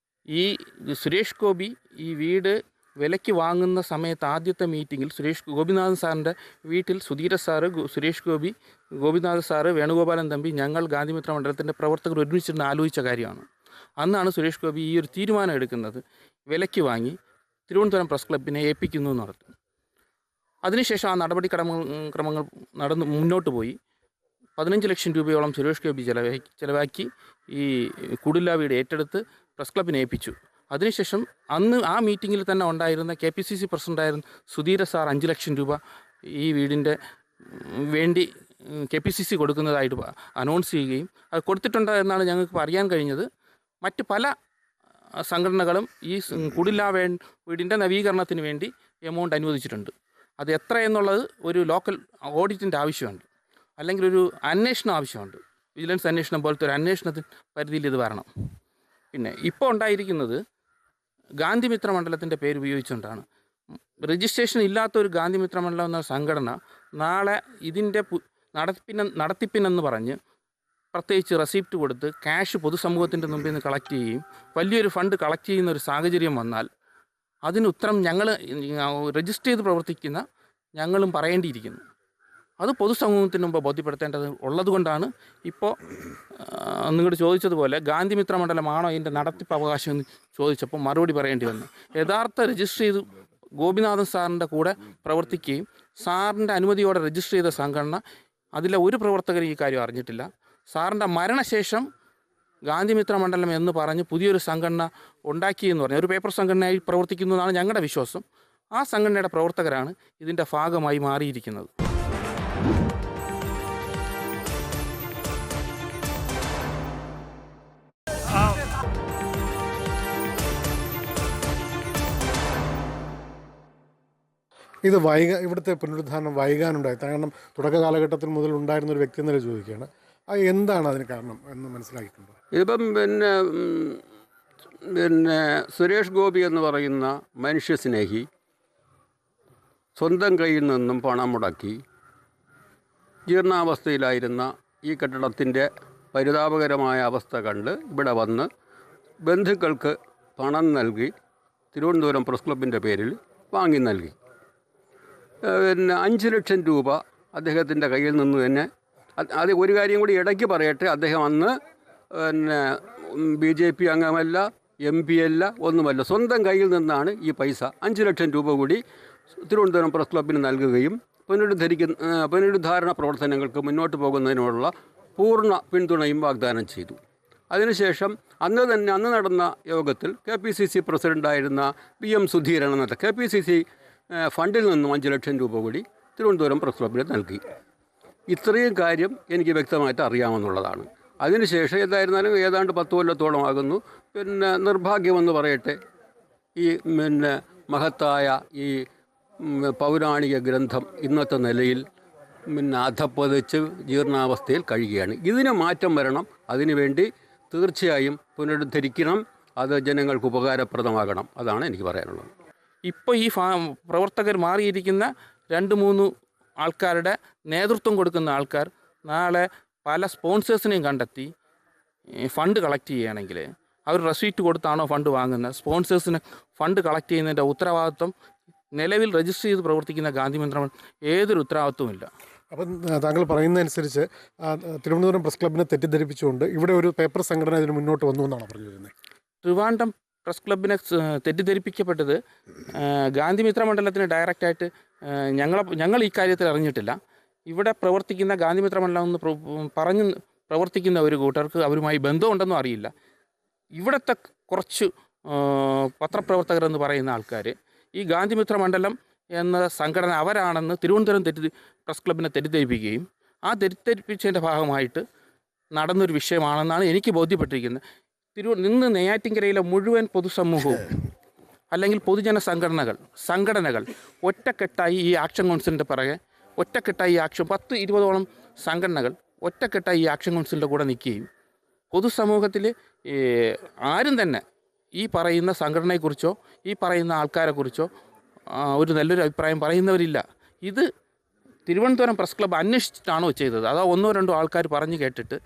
ഈ സുരേഷ് ഗോപി ഈ വീട് വിലയ്ക്ക് വാങ്ങുന്ന സമയത്ത് ആദ്യത്തെ മീറ്റിങ്ങിൽ ഗോപിനാഥൻ സാറിൻ്റെ വീട്ടിൽ സുധീര സാറ്, സുരേഷ് ഗോപി, ഗോപിനാഥ് സാറ്, വേണുഗോപാലൻ തമ്പി, ഞങ്ങൾ ഗാന്ധിമിത്ര മണ്ഡലത്തിൻ്റെ പ്രവർത്തകർ ഒരുമിച്ചിരുന്ന് ആലോചിച്ച കാര്യമാണ്. അന്നാണ് സുരേഷ് ഗോപി ഈ ഒരു തീരുമാനം എടുക്കുന്നത്. വിലയ്ക്ക് വാങ്ങി തിരുവനന്തപുരം പ്രസ് ക്ലബിനെ ഏൽപ്പിക്കുന്നു എന്ന് പറഞ്ഞു. അതിനുശേഷം ആ നടപടിക്രമങ്ങൾ നടന്ന് മുന്നോട്ട് പോയി. 15 ലക്ഷം രൂപയോളം സുരേഷ് ഗോപി ചിലവാക്കി ഈ കുടില വീട് ഏറ്റെടുത്ത് പ്രസ് ക്ലബിനെ ഏൽപ്പിച്ചു. അതിനുശേഷം അന്ന് ആ മീറ്റിങ്ങിൽ തന്നെ ഉണ്ടായിരുന്ന KPCC പ്രസിഡൻ്റായിരുന്ന സുധീര സാർ 5 ലക്ഷം രൂപ ഈ വീടിൻ്റെ വേണ്ടി KPCC കൊടുക്കുന്നതായിട്ട് അനൗൺസ് ചെയ്യുകയും അത് കൊടുത്തിട്ടുണ്ട് എന്നാണ് ഞങ്ങൾക്ക് അറിയാൻ കഴിഞ്ഞത്. മറ്റ് പല സംഘടനകളും ഈ കുടില വീടിൻ്റെ നവീകരണത്തിന് വേണ്ടി എമൗണ്ട് അനുവദിച്ചിട്ടുണ്ട്. അത് എത്ര എന്നുള്ളത് ഒരു ലോക്കൽ ഓഡിറ്റിൻ്റെ ആവശ്യമുണ്ട്, അല്ലെങ്കിൽ ഒരു അന്വേഷണം ആവശ്യമുണ്ട്. വിജിലൻസ് അന്വേഷണം പോലത്തെ ഒരു അന്വേഷണത്തിന് പരിധിയിൽ ഇത് വരണം. പിന്നെ ഇപ്പോൾ ഉണ്ടായിരിക്കുന്നത് ഗാന്ധിമിത്ര മണ്ഡലത്തിൻ്റെ പേര് ഉപയോഗിച്ചുകൊണ്ടാണ്. രജിസ്ട്രേഷൻ ഇല്ലാത്തൊരു ഗാന്ധിമിത്ര മണ്ഡലം എന്ന സംഘടന നാളെ ഇതിൻ്റെ നടത്തിപ്പിനെന്ന് പറഞ്ഞ് പ്രത്യേകിച്ച് റെസിപ്റ്റ് കൊടുത്ത് ക്യാഷ് പൊതുസമൂഹത്തിൻ്റെ മുമ്പിൽ നിന്ന് കളക്ട് ചെയ്യുകയും വലിയൊരു ഫണ്ട് കളക്ട് ചെയ്യുന്ന ഒരു സാഹചര്യം വന്നാൽ അതിന് ഉത്തരം ഞങ്ങൾ രജിസ്റ്റർ ചെയ്ത് പ്രവർത്തിക്കുന്ന ഞങ്ങളും പറയേണ്ടിയിരിക്കുന്നു. അത് പൊതുസമൂഹത്തിന് മുമ്പ് ബോധ്യപ്പെടുത്തേണ്ടത് ഉള്ളതുകൊണ്ടാണ് ഇപ്പോൾ നിങ്ങളോട് ചോദിച്ചതുപോലെ ഗാന്ധിമിത്ര മണ്ഡലമാണോ ഇതിൻ്റെ നടത്തിപ്പ് അവകാശം എന്ന് ചോദിച്ചപ്പോൾ മറുപടി പറയേണ്ടി വന്നു. യഥാർത്ഥ രജിസ്റ്റർ ചെയ്ത് ഗോപിനാഥൻ സാറിൻ്റെ കൂടെ പ്രവർത്തിക്കുകയും സാറിൻ്റെ അനുമതിയോടെ രജിസ്റ്റർ ചെയ്ത സംഘടന, അതിലെ ഒരു പ്രവർത്തകരും ഈ കാര്യം അറിഞ്ഞിട്ടില്ല. സാറിൻ്റെ മരണശേഷം ഗാന്ധിമിത്ര മണ്ഡലം എന്ന് പറഞ്ഞ് പുതിയൊരു സംഘടന ഉണ്ടാക്കിയെന്ന് പറഞ്ഞാൽ ഒരു പേപ്പർ സംഘടനയായി പ്രവർത്തിക്കുന്നു എന്നാണ് ഞങ്ങളുടെ വിശ്വാസം. ആ സംഘടനയുടെ പ്രവർത്തകരാണ് ഇതിൻ്റെ ഭാഗമായി മാറിയിരിക്കുന്നത്. ഇത് ഇവിടുത്തെ പുനരുദ്ധാരണം വൈകാനുണ്ടായി. കാരണം തുടക്ക കാലഘട്ടത്തിൽ മുതൽ ഉണ്ടായിരുന്ന ഒരു വ്യക്തി എന്നല്ലേ ചോദിക്കുകയാണ്. അത് എന്താണ് അതിന് കാരണം എന്ന് മനസ്സിലാക്കിയിട്ടുണ്ട്? ഇതിപ്പം പിന്നെ സുരേഷ് ഗോപി എന്ന് പറയുന്ന മനുഷ്യസ്നേഹി സ്വന്തം കയ്യിൽ നിന്നും പണം മുടക്കി ജീർണാവസ്ഥയിലായിരുന്ന ഈ കെട്ടിടത്തിൻ്റെ പരിതാപകരമായ അവസ്ഥ കണ്ട് ഇവിടെ വന്ന് ബന്ധുക്കൾക്ക് പണം നൽകി തിരുവനന്തപുരം പ്രസ് ക്ലബിൻ്റെ പേരിൽ വാങ്ങി നൽകി. പിന്നെ 5 ലക്ഷം രൂപ അദ്ദേഹത്തിൻ്റെ കയ്യിൽ നിന്ന് തന്നെ. അത് ഒരു കാര്യം കൂടി ഇടയ്ക്ക് പറയട്ടെ, അദ്ദേഹം അന്ന് പിന്നെ BJP അംഗമല്ല, MP അല്ല, ഒന്നുമല്ല. സ്വന്തം കയ്യിൽ നിന്നാണ് ഈ പൈസ 5 ലക്ഷം രൂപ കൂടി തിരുവനന്തപുരം പ്രസ് ക്ലബിന് നൽകുകയും പുനരുദ്ധാരണ പ്രവർത്തനങ്ങൾക്ക് മുന്നോട്ട് പോകുന്നതിനുള്ള പൂർണ്ണ പിന്തുണയും വാഗ്ദാനം ചെയ്തു. അതിനുശേഷം അന്ന് നടന്ന യോഗത്തിൽ KPCC പ്രസിഡൻ്റായിരുന്ന PM സുധീരൻ എന്ന KPCC ഫണ്ടിൽ നിന്നും 5 ലക്ഷം രൂപ കൂടി തിരുവനന്തപുരം പ്രസ് ക്ലബിന് നൽകി. ഇത്രയും കാര്യം എനിക്ക് വ്യക്തമായിട്ട് അറിയാമെന്നുള്ളതാണ്. അതിനുശേഷം എന്തായിരുന്നാലും ഏതാണ്ട് 10 കൊല്ലത്തോളം ആകുന്നു. പിന്നെ നിർഭാഗ്യമെന്ന് പറയട്ടെ, ഈ മഹത്തായ ഈ പൗരാണിക ഗ്രന്ഥം ഇന്നത്തെ നിലയിൽ അധപ്പതിച്ച് ജീർണാവസ്ഥയിൽ കഴിയുകയാണ്. ഇതിന് മാറ്റം വരണം. അതിനുവേണ്ടി തീർച്ചയായും പുനരുദ്ധരിക്കണം. അത് ജനങ്ങൾക്ക് ഉപകാരപ്രദമാകണം. അതാണ് എനിക്ക് പറയാനുള്ളത്. ഇപ്പോൾ ഈ പ്രവർത്തകർ മാറിയിരിക്കുന്ന 2-3 ആൾക്കാരുടെ നേതൃത്വം കൊടുക്കുന്ന ആൾക്കാർ നാളെ പല സ്പോൺസേഴ്സിനെയും കണ്ടെത്തി ഫണ്ട് കളക്ട് ചെയ്യുകയാണെങ്കിൽ അവർ റെസീറ്റ് കൊടുത്താണോ ഫണ്ട് വാങ്ങുന്നത്? സ്പോൺസേഴ്സിന് ഫണ്ട് കളക്ട് ചെയ്യുന്നതിൻ്റെ ഉത്തരവാദിത്വം നിലവിൽ രജിസ്റ്റർ ചെയ്ത് പ്രവർത്തിക്കുന്ന ഗാന്ധി മിത്രം ഏതൊരു ഉത്തരവാദിത്വമില്ല. അപ്പം താങ്കൾ പറയുന്നതനുസരിച്ച് തിരുവനന്തപുരം പ്രസ് ക്ലബിനെ തെറ്റിദ്ധരിപ്പിച്ചുകൊണ്ട് ഇവിടെ ഒരു പേപ്പർ സംഘടന ഇതിന് മുന്നോട്ട് വന്നു എന്നാണ് പറഞ്ഞു വരുന്നത്. ട്രിവാൻഡ്രം പ്രസ് ക്ലബിനെ തെറ്റിദ്ധരിപ്പിക്കപ്പെട്ടത് ഗാന്ധി മിത്ര മണ്ഡലത്തിന് ഡയറക്റ്റായിട്ട് ഞങ്ങൾ ഈ കാര്യത്തിൽ അറിഞ്ഞിട്ടില്ല. ഇവിടെ പ്രവർത്തിക്കുന്ന ഗാന്ധി മിത്ര മണ്ഡലം എന്ന് പറഞ്ഞ് പ്രവർത്തിക്കുന്ന ഒരു കൂട്ടർക്ക് അവരുമായി ബന്ധമുണ്ടെന്നും അറിയില്ല. ഇവിടുത്തെ കുറച്ച് പത്രപ്രവർത്തകർ എന്ന് പറയുന്ന ആൾക്കാർ ഈ ഗാന്ധി മിത്ര മണ്ഡലം എന്ന സംഘടന അവരാണെന്ന് തിരുവനന്തപുരം പ്രസ് ക്ലബിനെ തെറ്റിദ്ധരിപ്പിക്കുകയും ആ തെറ്റിദ്ധരിപ്പിച്ചതിൻ്റെ ഭാഗമായിട്ട് നടന്നൊരു വിഷയമാണെന്നാണ് എനിക്ക് ബോധ്യപ്പെട്ടിരിക്കുന്നത്. ഇന്ന് നെയ്യാറ്റിൻകരയിലെ മുഴുവൻ പൊതുസമൂഹവും അല്ലെങ്കിൽ പൊതുജന സംഘടനകൾ ഒറ്റക്കെട്ടായി ഈ ആക്ഷൻ കൗൺസിലിൻ്റെ പിറകെ ഒറ്റക്കെട്ടായി 10-20ഓളം സംഘടനകൾ ഒറ്റക്കെട്ടായി ഈ ആക്ഷൻ കൗൺസിലിൻ്റെ കൂടെ നിൽക്കുകയും പൊതുസമൂഹത്തിൽ ആരും തന്നെ ഈ പറയുന്ന സംഘടനയെക്കുറിച്ചോ ഈ പറയുന്ന ആൾക്കാരെക്കുറിച്ചോ ഒരു നല്ലൊരു അഭിപ്രായം പറയുന്നവരില്ല. ഇത് തിരുവനന്തപുരം പ്രസ് ക്ലബ്ബ് അന്വേഷിച്ചിട്ടാണോ ചെയ്തത്? അതോ 1-2 ആൾക്കാർ പറഞ്ഞു കേട്ടിട്ട്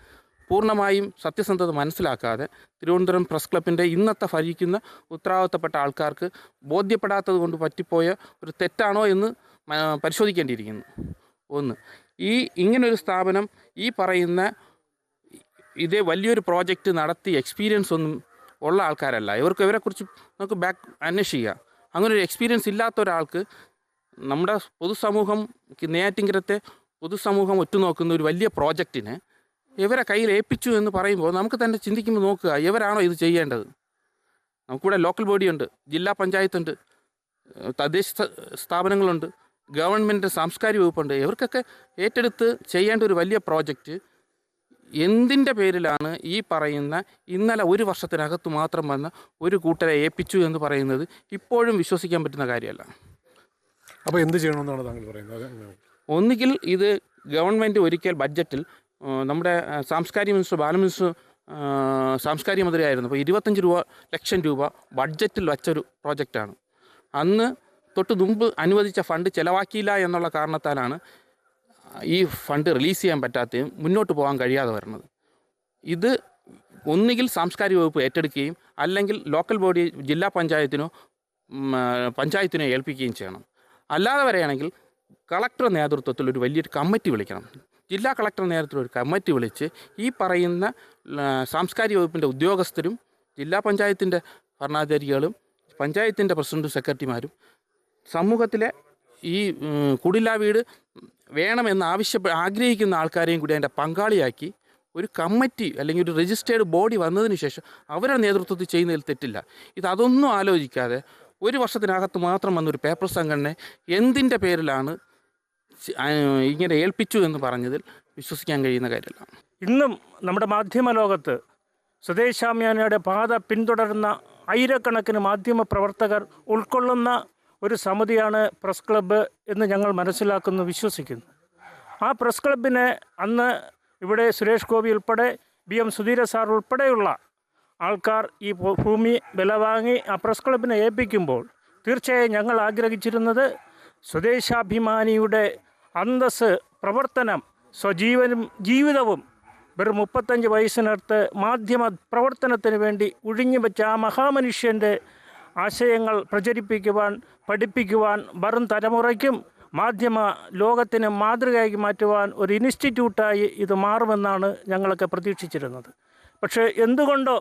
പൂർണ്ണമായും സത്യസന്ധത മനസ്സിലാക്കാതെ തിരുവനന്തപുരം പ്രസ് ക്ലബിൻ്റെ ഇന്നത്തെ ഭരിക്കുന്ന ഉത്തരവാദിത്തപ്പെട്ട ആൾക്കാർക്ക് ബോധ്യപ്പെടാത്തത് കൊണ്ട് പറ്റിപ്പോയ ഒരു തെറ്റാണോ എന്ന് പരിശോധിക്കേണ്ടിയിരിക്കുന്നു. ഒന്ന്, ഇങ്ങനൊരു സ്ഥാപനം ഈ പറയുന്ന ഇതേ വലിയൊരു പ്രോജക്റ്റ് നടത്തി എക്സ്പീരിയൻസ് ഒന്നും ഉള്ള ആൾക്കാരല്ല. ഇവരെക്കുറിച്ച് നമുക്ക് അന്വേഷിക്കുക. അങ്ങനൊരു എക്സ്പീരിയൻസ് ഇല്ലാത്ത ഒരാൾക്ക് നമ്മുടെ പൊതുസമൂഹം നെയ്യാറ്റിൻകരത്തെ പൊതുസമൂഹം ഒറ്റുനോക്കുന്ന ഒരു വലിയ പ്രോജക്റ്റിനെ ഇവരെ കയ്യിൽ ഏൽപ്പിച്ചു എന്ന് പറയുമ്പോൾ നമുക്ക് തന്നെ ചിന്തിക്കുമ്പോൾ നോക്കുക, ഇവരാണോ ഇത് ചെയ്യേണ്ടത്? നമുക്കിവിടെ ലോക്കൽ ബോഡിയുണ്ട്, ജില്ലാ പഞ്ചായത്തുണ്ട്, തദ്ദേശ സ്ഥാപനങ്ങളുണ്ട്, ഗവൺമെൻറ് സാംസ്കാരിക വകുപ്പുണ്ട്. ഇവർക്കൊക്കെ ഏറ്റെടുത്ത് ചെയ്യേണ്ട ഒരു വലിയ പ്രോജക്റ്റ് എന്തിൻ്റെ പേരിലാണ് ഈ പറയുന്ന ഇന്നലെ 1 വർഷത്തിനകത്ത് മാത്രം വന്ന ഒരു കൂട്ടരെ ഏൽപ്പിച്ചു എന്ന് പറയുന്നത് ഇപ്പോഴും വിശ്വസിക്കാൻ പറ്റുന്ന കാര്യമല്ല. അപ്പോൾ എന്ത് ചെയ്യണമെന്നാണ് താങ്കൾ പറയുന്നത്? ഒന്നുകിൽ ഇത് ഗവൺമെൻറ് ഒരിക്കൽ ബഡ്ജറ്റിൽ നമ്മുടെ സാംസ്കാരിക മിനിസ്റ്റർ ബാലമിനിസ്റ്റർ സാംസ്കാരിക മന്ത്രിയായിരുന്നു. അപ്പോൾ 25 ലക്ഷം രൂപ ബഡ്ജറ്റിൽ വച്ചൊരു പ്രോജക്റ്റാണ്. അന്ന് തൊട്ട് മുമ്പ് അനുവദിച്ച ഫണ്ട് ചിലവാക്കിയില്ല എന്നുള്ള കാരണത്താലാണ് ഈ ഫണ്ട് റിലീസ് ചെയ്യാൻ പറ്റാത്തതും മുന്നോട്ട് പോകാൻ കഴിയാതെ വരുന്നത്. ഇത് ഒന്നുകിൽ സാംസ്കാരിക വകുപ്പ് ഏറ്റെടുക്കുകയും അല്ലെങ്കിൽ ലോക്കൽ ബോഡി ജില്ലാ പഞ്ചായത്തിനോ ഏൽപ്പിക്കുകയും ചെയ്യണം. അല്ലാതെ വരെയാണെങ്കിൽ കളക്ടർ നേതൃത്വത്തിൽ ഒരു വലിയൊരു കമ്മിറ്റി വിളിക്കണം. ജില്ലാ കളക്ടർ നേതൃത്വത്തിൽ ഒരു കമ്മിറ്റി വിളിച്ച് ഈ പറയുന്ന സാംസ്കാരിക വകുപ്പിൻ്റെ ഉദ്യോഗസ്ഥരും ജില്ലാ പഞ്ചായത്തിൻ്റെ ഭരണാധികാരികളും പഞ്ചായത്തിൻ്റെ പ്രസിഡൻറ്റും സെക്രട്ടറിമാരും സമൂഹത്തിലെ ഈ കുടില വീട് വേണമെന്ന് ആഗ്രഹിക്കുന്ന ആൾക്കാരെയും കൂടി അതിൻ്റെ പങ്കാളിയാക്കി ഒരു കമ്മിറ്റി അല്ലെങ്കിൽ ഒരു രജിസ്റ്റേർഡ് ബോഡി വന്നതിന് ശേഷം അവരുടെ നേതൃത്വത്തിൽ ചെയ്യുന്നതിൽ തെറ്റില്ല. അതൊന്നും ആലോചിക്കാതെ 1 വർഷത്തിനകത്ത് മാത്രം വന്നൊരു പേപ്പർ സംഘടന എന്തിൻ്റെ പേരിലാണ് ഇങ്ങനെ ഏൽപ്പിച്ചു എന്ന് പറഞ്ഞതിൽ വിശ്വസിക്കാൻ കഴിയുന്ന കാര്യമല്ല. ഇന്നും നമ്മുടെ മാധ്യമ ലോകത്ത് സ്വദേശാഭിമാനിയുടെ പാത പിന്തുടരുന്ന ആയിരക്കണക്കിന് മാധ്യമ പ്രവർത്തകർ ഉൾക്കൊള്ളുന്ന ഒരു സമിതിയാണ് പ്രസ് ക്ലബ്ബ് എന്ന് ഞങ്ങൾ മനസ്സിലാക്കുന്നു, വിശ്വസിക്കുന്നു. ആ പ്രസ് ക്ലബിനെ അന്ന് ഇവിടെ സുരേഷ് ഗോപി ഉൾപ്പെടെ BM സുധീര സാർ ഉൾപ്പെടെയുള്ള ആൾക്കാർ ഈ ഭൂമി വില വാങ്ങി ആ പ്രസ് ക്ലബിനെ ഏൽപ്പിക്കുമ്പോൾ തീർച്ചയായും ഞങ്ങൾ ആഗ്രഹിച്ചിരുന്നത് സ്വദേശാഭിമാനിയുടെ അന്തസ്സ്, പ്രവർത്തനം, ജീവിതവും വെറും 35 വയസ്സിനടുത്ത് മാധ്യമ പ്രവർത്തനത്തിന് വേണ്ടി ഒഴിഞ്ഞു വെച്ച ആ മഹാമനുഷ്യൻ്റെ ആശയങ്ങൾ പ്രചരിപ്പിക്കുവാൻ, പഠിപ്പിക്കുവാൻ വരും തലമുറയ്ക്കും മാധ്യമ ലോകത്തിന് മാതൃകയാക്കി മാറ്റുവാൻ ഒരു ഇൻസ്റ്റിറ്റ്യൂട്ടായി ഇത് മാറുമെന്നാണ് ഞങ്ങളൊക്കെ പ്രതീക്ഷിച്ചിരുന്നത്. പക്ഷേ എന്തുകൊണ്ടോ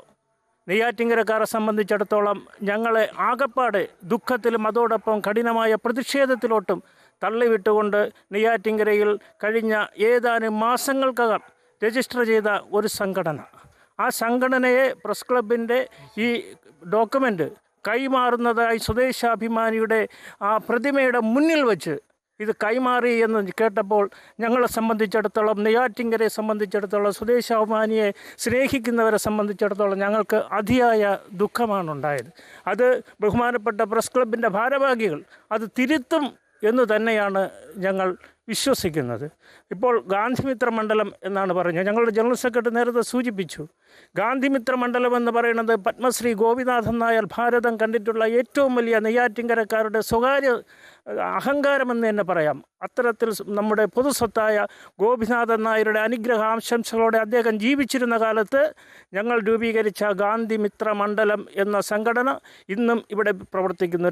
നെയ്യാറ്റിൻകരക്കാരെ സംബന്ധിച്ചിടത്തോളം ഞങ്ങളെ ആകപ്പാടെ ദുഃഖത്തിലും അതോടൊപ്പം കഠിനമായ പ്രതിഷേധത്തിലോട്ടും തള്ളിവിട്ടുകൊണ്ട് നെയ്യാറ്റിൻകരയിൽ കഴിഞ്ഞ ഏതാനും മാസങ്ങൾക്കകം രജിസ്റ്റർ ചെയ്ത ഒരു സംഘടന, ആ സംഘടനയെ പ്രസ് ക്ലബിൻ്റെ ഈ ഡോക്യുമെൻ്റ് കൈമാറുന്നതായി സ്വദേശാഭിമാനിയുടെ ആ പ്രതിമയുടെ മുന്നിൽ വച്ച് ഇത് കൈമാറി എന്ന് കേട്ടപ്പോൾ ഞങ്ങളെ സംബന്ധിച്ചിടത്തോളം, നെയ്യാറ്റിൻകരയെ സംബന്ധിച്ചിടത്തോളം, സ്വദേശാഭിമാനിയെ സ്നേഹിക്കുന്നവരെ സംബന്ധിച്ചിടത്തോളം ഞങ്ങൾക്ക് അതിയായ ദുഃഖമാണ് ഉണ്ടായത്. അത് ബഹുമാനപ്പെട്ട പ്രസ് ക്ലബിൻ്റെ ഭാരവാഹികൾ അത് തിരുത്തും എന്ന് തന്നെയാണ് ഞങ്ങൾ വിശ്വസിക്കുന്നത്. ഇപ്പോൾ ഗാന്ധിമിത്ര മണ്ഡലം എന്നാണ് പറഞ്ഞത്. ഞങ്ങളുടെ ജനറൽ സെക്രട്ടറി നേരത്തെ സൂചിപ്പിച്ചു. ഗാന്ധിമിത്ര മണ്ഡലം എന്ന് പറയുന്നത് പത്മശ്രീ ഗോപിനാഥൻ നായർ ഭാരതം കണ്ടിട്ടുള്ള ഏറ്റവും വലിയ നെയ്യാറ്റിൻകരക്കാരുടെ സ്വകാര്യ അഹങ്കാരമെന്ന് തന്നെ പറയാം. അത്തരത്തിൽ നമ്മുടെ പൊതുസ്വത്തായ ഗോപിനാഥൻ നായരുടെ അനുഗ്രഹാംശംസകളോടെ അദ്ദേഹം ജീവിച്ചിരുന്ന കാലത്ത് ഞങ്ങൾ രൂപീകരിച്ച ഗാന്ധിമിത്ര മണ്ഡലം എന്ന സംഘടന ഇന്നും ഇവിടെ പ്രവർത്തിക്കുന്നു.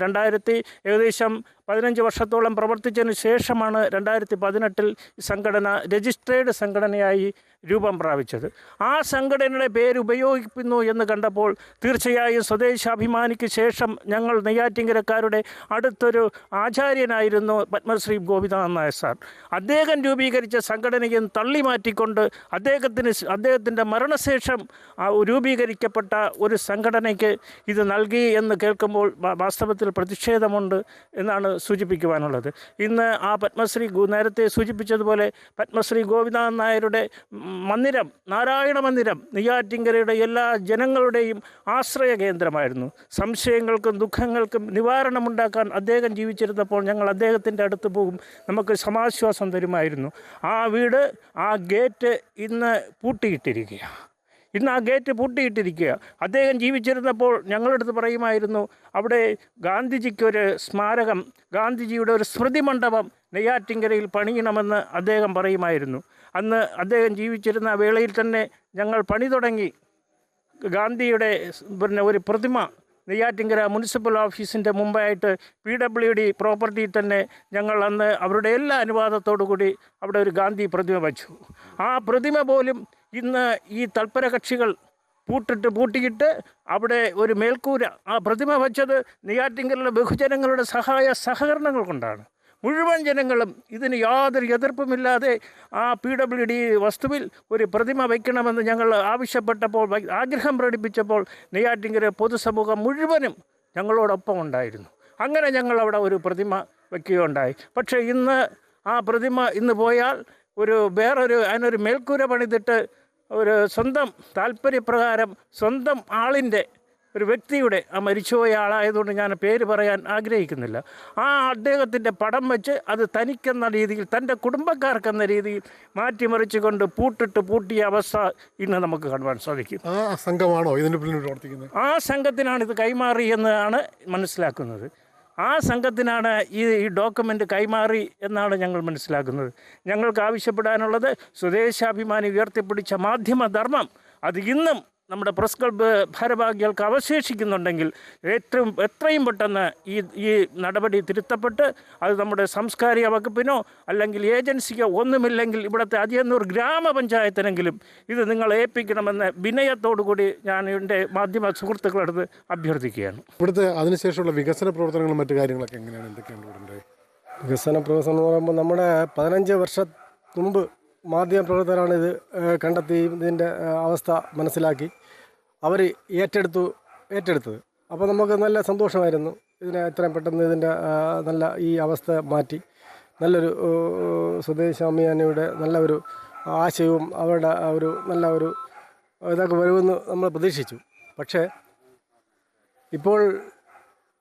ഏകദേശം 15 വർഷത്തോളം പ്രവർത്തിച്ചതിന് ശേഷമാണ് 2018 ഈ സംഘടന രജിസ്ട്രേഡ് സംഘടനയായി രൂപം പ്രാപിച്ചത്. ആ സംഘടനയുടെ പേര് ഉപയോഗിക്കുന്നു എന്ന് കണ്ടപ്പോൾ തീർച്ചയായും സ്വദേശാഭിമാനിക്ക് ശേഷം ഞങ്ങൾ നെയ്യാറ്റിൻകരക്കാരുടെ അടുത്തൊരു ആചാര്യനായിരുന്നു പത്മശ്രീ ഗോപിനാഥൻ നായർ സാർ. അദ്ദേഹം രൂപീകരിച്ച സംഘടനയും തള്ളി മാറ്റിക്കൊണ്ട് അദ്ദേഹത്തിൻ്റെ മരണശേഷം രൂപീകരിക്കപ്പെട്ട ഒരു സംഘടനയ്ക്ക് ഇത് നൽകി എന്ന് കേൾക്കുമ്പോൾ വാസ്തവത്തിൽ പ്രതിഷേധമുണ്ട് എന്നാണ് സൂചിപ്പിക്കുവാനുള്ളത്. ഇന്ന് ആ പത്മശ്രീ നേരത്തെ സൂചിപ്പിച്ചതുപോലെ പത്മശ്രീ ഗോപിനാഥൻ നായരുടെ മന്ദിരം, നാരായണ മന്ദിരം, നെയ്യാറ്റിൻകരയുടെ എല്ലാ ജനങ്ങളുടെയും ആശ്രയ കേന്ദ്രമായിരുന്നു. സംശയങ്ങൾക്കും ദുഃഖങ്ങൾക്കും നിവാരണമുണ്ടാക്കാൻ അദ്ദേഹം ജീവിച്ചിരുന്നപ്പോൾ ഞങ്ങൾ അദ്ദേഹത്തിൻ്റെ അടുത്ത് പോകും, നമുക്ക് സമാശ്വാസം തരുമായിരുന്നു. ആ വീട്, ആ ഗേറ്റ് ഇന്ന് പൂട്ടിയിട്ടിരിക്കുകയാണ്. അദ്ദേഹം ജീവിച്ചിരുന്നപ്പോൾ ഞങ്ങളടുത്ത് പറയുമായിരുന്നു, അവിടെ ഗാന്ധിജിക്കൊരു സ്മാരകം, ഗാന്ധിജിയുടെ ഒരു സ്മൃതി മണ്ഡപം നെയ്യാറ്റിൻകരയിൽ പണിയണമെന്ന് അദ്ദേഹം പറയുമായിരുന്നു. അന്ന് അദ്ദേഹം ജീവിച്ചിരുന്ന വേളയിൽ തന്നെ ഞങ്ങൾ പണി തുടങ്ങി. ഗാന്ധിയുടെ ഒരു പ്രതിമ നെയ്യാറ്റിൻകര മുനിസിപ്പൽ ഓഫീസിൻ്റെ മുമ്പായിട്ട് PWD പ്രോപ്പർട്ടിയിൽ തന്നെ ഞങ്ങൾ അന്ന് അവരുടെ എല്ലാ അനുവാദത്തോടു കൂടി അവിടെ ഒരു ഗാന്ധി പ്രതിമ വച്ചു. ആ പ്രതിമ പോലും ഇന്ന് ഈ തൽപര കക്ഷികൾ പൂട്ടിയിട്ട് അവിടെ ഒരു മേൽക്കൂര, ആ പ്രതിമ വച്ചത് നെയ്യാറ്റിൻകരയിലെ ബഹുജനങ്ങളുടെ സഹകരണങ്ങൾ കൊണ്ടാണ്. മുഴുവൻ ജനങ്ങളും ഇതിന് യാതൊരു എതിർപ്പുമില്ലാതെ ആ PWD വസ്തുവിൽ ഒരു പ്രതിമ വയ്ക്കണമെന്ന് ഞങ്ങൾ ആവശ്യപ്പെട്ടപ്പോൾ, ആഗ്രഹം പ്രകടിപ്പിച്ചപ്പോൾ നെയ്യാറ്റിൻകര പൊതുസമൂഹം മുഴുവനും ഞങ്ങളോടൊപ്പം ഉണ്ടായിരുന്നു. അങ്ങനെ ഞങ്ങൾ അവിടെ ഒരു പ്രതിമ വയ്ക്കുകയുണ്ടായി. പക്ഷേ ഇന്ന് ആ പ്രതിമ ഇന്ന് പോയാൽ അതിനൊരു മേൽക്കൂര പണിതിട്ട് ഒരു സ്വന്തം താല്പര്യപ്രകാരം സ്വന്തം ആളിൻ്റെ, ഒരു വ്യക്തിയുടെ, ആ മരിച്ചുപോയ ആളായതുകൊണ്ട് ഞാൻ പേര് പറയാൻ ആഗ്രഹിക്കുന്നില്ല, ആ അദ്ദേഹത്തിൻ്റെ പടം വെച്ച് അത് തനിക്കെന്ന രീതിയിൽ, തൻ്റെ കുടുംബക്കാർക്കെന്ന രീതിയിൽ മാറ്റിമറിച്ചുകൊണ്ട് പൂട്ടിയ അവസ്ഥ ഇന്ന് നമുക്ക് കാണുവാൻ സാധിക്കും. ആ സംഘമാണോ ഇതിൻ്റെ പിന്നിൽ പ്രവർത്തിക്കുന്നത്? ആ സംഘത്തിനാണ് ഇത് കൈമാറി എന്നാണ് മനസ്സിലാക്കുന്നത്. ആ സംഘത്തിനാണ് ഈ ഡോക്യുമെൻ്റ് കൈമാറി എന്നാണ് ഞങ്ങൾ മനസ്സിലാക്കുന്നത്. ഞങ്ങൾക്ക് ആവശ്യപ്പെടാനുള്ളത്, സ്വദേശാഭിമാനി ഉയർത്തിപ്പിടിച്ച മാധ്യമധർമ്മം അത് ഇന്നും നമ്മുടെ പ്രസ് ക്ലബ്ബ് ഭാരവാഹികൾക്ക് അവശേഷിക്കുന്നുണ്ടെങ്കിൽ എത്രയും പെട്ടെന്ന് ഈ നടപടി തിരുത്തപ്പെട്ട് അത് നമ്മുടെ സാംസ്കാരിക വകുപ്പിനോ അല്ലെങ്കിൽ ഏജൻസിക്കോ ഒന്നുമില്ലെങ്കിൽ ഇവിടുത്തെ അതിയന്നൂർ ഗ്രാമപഞ്ചായത്തിനെങ്കിലും ഇത് നിങ്ങൾ ഏൽപ്പിക്കണമെന്ന് വിനയത്തോടു കൂടി ഞാൻ എൻ്റെ മാധ്യമ സുഹൃത്തുക്കളടുത്ത് അഭ്യർത്ഥിക്കുകയാണ്. ഇവിടുത്തെ അതിനുശേഷമുള്ള വികസന പ്രവർത്തനങ്ങളും മറ്റു കാര്യങ്ങളൊക്കെ എങ്ങനെയാണ്, എന്തൊക്കെയാണ് ഇവിടെ? വികസന പ്രവർത്തനം എന്ന് പറയുമ്പോൾ നമ്മുടെ 15 വർഷം മുമ്പ് മാധ്യമപ്രവർത്തകരാണ് ഇത് കണ്ടെത്തി ഇതിൻ്റെ അവസ്ഥ മനസ്സിലാക്കി അവർ ഏറ്റെടുത്തത്. അപ്പോൾ നമുക്ക് നല്ല സന്തോഷമായിരുന്നു. ഇതിനെ എത്രയും പെട്ടെന്ന് ഇതിൻ്റെ നല്ല ഈ അവസ്ഥ മാറ്റി നല്ലൊരു സ്വദേശാഭിമാനിയുടെ നല്ല ഒരു ആശയവും അവരുടെ നല്ല ഒരു ഇതൊക്കെ വരുമെന്ന് നമ്മൾ പ്രതീക്ഷിച്ചു. പക്ഷേ ഇപ്പോൾ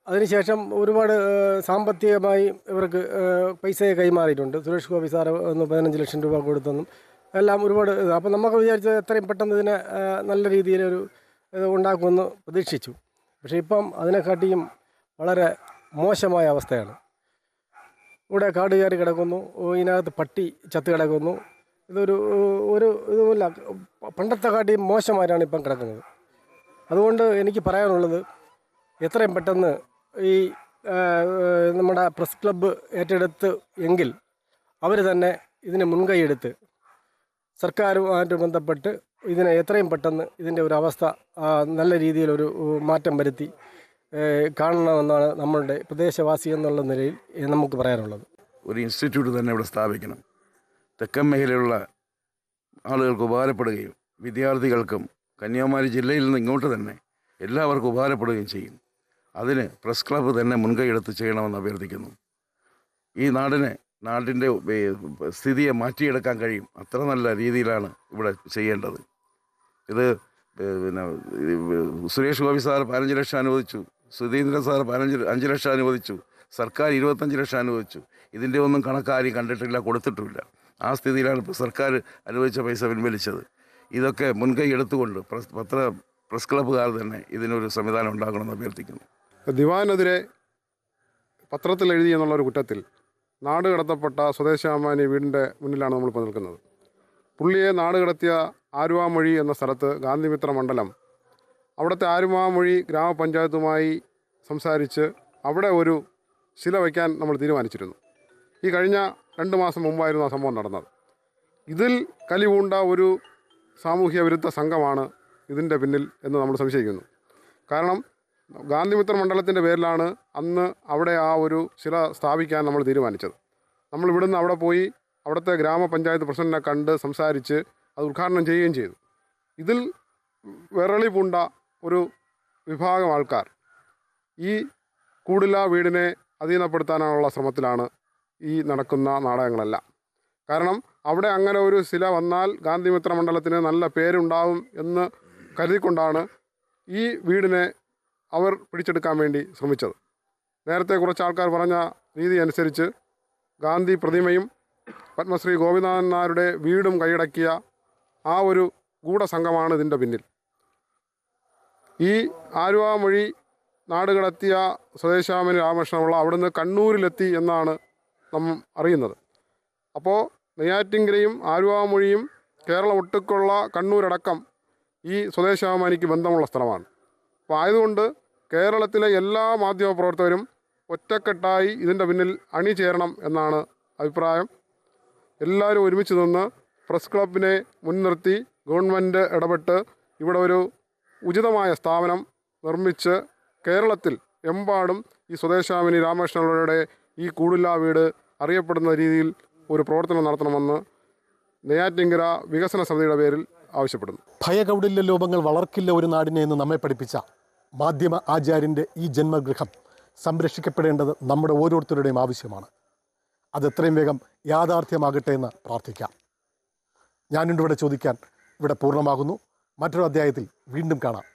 അതിനുശേഷം ഒരുപാട് സാമ്പത്തികമായി ഇവർക്ക് പൈസയെ കൈമാറിയിട്ടുണ്ട്. സുരേഷ് ഗോപി സാറ് 15 ലക്ഷം രൂപ കൊടുത്തെന്നും എല്ലാം ഒരുപാട്. അപ്പോൾ നമുക്ക് വിചാരിച്ചത് എത്രയും പെട്ടെന്ന് ഇതിനെ നല്ല രീതിയിലൊരു ഇത് ഉണ്ടാക്കുമെന്ന് പ്രതീക്ഷിച്ചു. പക്ഷേ ഇപ്പം അതിനെക്കാട്ടിയും വളരെ മോശമായ അവസ്ഥയാണ്. ഇവിടെ കാട് കയറി കിടക്കുന്നു, ഇതിനകത്ത് പട്ടി ചത്ത് കിടക്കുന്നു. ഒരു ഇതുമില്ല, പണ്ടത്തെ കാട്ടിയും മോശമായിട്ടാണ് ഇപ്പം കിടക്കുന്നത്. അതുകൊണ്ട് എനിക്ക് പറയാനുള്ളത്, എത്രയും പെട്ടെന്ന് ഈ നമ്മുടെ പ്രസ് ക്ലബ്ബ് ഏറ്റെടുത്ത് എങ്കിൽ അവർ തന്നെ ഇതിന് മുൻകൈയെടുത്ത് സർക്കാരുമായിട്ട് ബന്ധപ്പെട്ട് ഇതിനെ എത്രയും പെട്ടെന്ന് ഇതിൻ്റെ ഒരു അവസ്ഥ നല്ല രീതിയിലൊരു മാറ്റം വരുത്തി കാണണമെന്നാണ് നമ്മളുടെ പ്രദേശവാസി എന്നുള്ള നിലയിൽ നമുക്ക് പറയാനുള്ളത്. ഒരു ഇൻസ്റ്റിറ്റ്യൂട്ട് തന്നെ ഇവിടെ സ്ഥാപിക്കണം. തെക്കൻ മേഖലയിലുള്ള ആളുകൾക്ക് ഉപകാരപ്പെടുകയും വിദ്യാർത്ഥികൾക്കും കന്യാകുമാരി ജില്ലയിൽ നിന്ന് ഇങ്ങോട്ട് തന്നെ എല്ലാവർക്കും ഉപകാരപ്പെടുകയും ചെയ്യും. അതിന് പ്രസ് ക്ലബ്ബ് തന്നെ മുൻകൈയെടുത്ത് ചെയ്യണമെന്ന് അഭ്യർത്ഥിക്കുന്നു. ഈ നാടിൻ്റെ സ്ഥിതിയെ മാറ്റിയെടുക്കാൻ കഴിയും. അത്ര നല്ല രീതിയിലാണ് ഇവിടെ ചെയ്യേണ്ടത്. ഇത് പിന്നെ സുരേഷ് ഗോപി സാർ 15 ലക്ഷം അനുവദിച്ചു, സുധീന്ദ്രൻ സാർ 5 ലക്ഷം അനുവദിച്ചു, സർക്കാർ 25 ലക്ഷം അനുവദിച്ചു. ഇതിൻ്റെ ഒന്നും കണക്കാരും കണ്ടിട്ടില്ല, കൊടുത്തിട്ടുമില്ല. ആ സ്ഥിതിയിലാണ് ഇപ്പോൾ സർക്കാർ അനുവദിച്ച പൈസ പിൻവലിച്ചത്. ഇതൊക്കെ മുൻകൈ എടുത്തുകൊണ്ട് പ്രസ് ക്ലബ്ബുകാർ തന്നെ ഇതിനൊരു സംവിധാനം ഉണ്ടാകണമെന്ന് അഭ്യർത്ഥിക്കുന്നു. ദിവാനെതിരെ പത്രത്തിൽ എഴുതി എന്നുള്ളൊരു കുറ്റത്തിൽ നാട് കടത്തപ്പെട്ട സ്വദേശാഭിമാനി വീടിൻ്റെ മുന്നിലാണ് നമ്മളിപ്പോൾ നിൽക്കുന്നത്. പുള്ളിയെ നാട് കടത്തിയ ആരുവാമൊഴി എന്ന സ്ഥലത്ത് ഗാന്ധിമിത്ര മണ്ഡലം അവിടുത്തെ ആരുവാമൊഴി ഗ്രാമപഞ്ചായത്തുമായി സംസാരിച്ച് അവിടെ ഒരു ശില വയ്ക്കാൻ നമ്മൾ തീരുമാനിച്ചിരുന്നു. ഈ കഴിഞ്ഞ 2 മാസം മുമ്പായിരുന്നു ആ സംഭവം നടന്നത്. ഇതിൽ കലിപൂണ്ട ഒരു സാമൂഹ്യ വിരുദ്ധ സംഘമാണ് ഇതിൻ്റെ പിന്നിൽ എന്ന് നമ്മൾ സംശയിക്കുന്നു. കാരണം ഗാന്ധിമിത്ര മണ്ഡലത്തിൻ്റെ പേരിലാണ് അന്ന് അവിടെ ആ ഒരു ശില സ്ഥാപിക്കാൻ നമ്മൾ തീരുമാനിച്ചത്. നമ്മൾ ഇവിടുന്ന് അവിടെ പോയി അവിടുത്തെ ഗ്രാമപഞ്ചായത്ത് പ്രസിഡന്റിനെ കണ്ട് സംസാരിച്ച് അത് ഉദ്ഘാടനം ചെയ്യുകയും ചെയ്തു. ഇതിൽ വിരളി പൂണ്ട ഒരു വിഭാഗം ആൾക്കാർ ഈ കൂടില്ല വീടിനെ അധീനപ്പെടുത്താനുള്ള ശ്രമത്തിലാണ് ഈ നടക്കുന്ന നാടകങ്ങളെല്ലാം. കാരണം അവിടെ അങ്ങനെ ഒരു ശില വന്നാൽ ഗാന്ധിമിത്ര മണ്ഡലത്തിന് നല്ല പേരുണ്ടാവും എന്ന് കരുതിക്കൊണ്ടാണ് ഈ വീടിനെ അവർ പിടിച്ചെടുക്കാൻ വേണ്ടി ശ്രമിച്ചത്. നേരത്തെ കുറച്ച് ആൾക്കാർ പറഞ്ഞ രീതി അനുസരിച്ച് ഗാന്ധി പ്രതിമയും പത്മശ്രീ ഗോപിനാഥൻ നായരുടെ വീടും കൈയടക്കിയ ആ ഒരു ഗൂഢസംഘമാണ് ഇതിൻ്റെ പിന്നിൽ. ഈ ആലുവാമൊഴി നാട് കടത്തിയ സ്വദേശാഭിമാനി രാമകൃഷ്ണപിള്ള അവിടുന്ന് കണ്ണൂരിലെത്തി എന്നാണ് നാം അറിയുന്നത്. അപ്പോൾ നെയ്യാറ്റിൻകരയും ആലുവാമൊഴിയും കേരളം ഒട്ടുക്കുള്ള കണ്ണൂരടക്കം ഈ സ്വദേശാഭിമാനിക്ക് ബന്ധമുള്ള സ്ഥലമാണ്. അപ്പോൾ ആയതുകൊണ്ട് കേരളത്തിലെ എല്ലാ മാധ്യമപ്രവർത്തകരും ഒറ്റക്കെട്ടായി ഇതിൻ്റെ പിന്നിൽ അണിചേരണം എന്നാണ് അഭിപ്രായം. എല്ലാവരും ഒരുമിച്ച് നിന്ന് പ്രസ് ക്ലബിനെ മുൻനിർത്തി ഗവൺമെൻറ് ഇടപെട്ട് ഇവിടെ ഒരു ഉചിതമായ സ്ഥാപനം നിർമ്മിച്ച് കേരളത്തിൽ എമ്പാടും ഈ സ്വദേശാഭിമാനി രാമകൃഷ്ണപിള്ളയുടെ ഈ കൂടില്ല വീട് അറിയപ്പെടുന്ന രീതിയിൽ ഒരു പ്രവർത്തനം നടത്തണമെന്ന് നെയ്യാറ്റിൻകര വികസന സമിതിയുടെ പേരിൽ ആവശ്യപ്പെടുന്നു. ഭയകൗടില്യ ലോപങ്ങൾ വളർക്കില്ല ഒരു നാടിനെ എന്ന് നമ്മെ പഠിപ്പിച്ച മാധ്യമ ആചാര്യൻ്റെ ഈ ജന്മഗൃഹം സംരക്ഷിക്കപ്പെടേണ്ടത് നമ്മുടെ ഓരോരുത്തരുടെയും ആവശ്യമാണ്. അത് എത്രയും വേഗം യാഥാർത്ഥ്യമാകട്ടെ എന്ന് പ്രാർത്ഥിക്കാം. ഞാനിവിടെ ചോദിക്കാൻ ഇവിടെ പൂർണ്ണമാകുന്നു. മറ്റൊരു അധ്യായത്തിൽ വീണ്ടും കാണാം.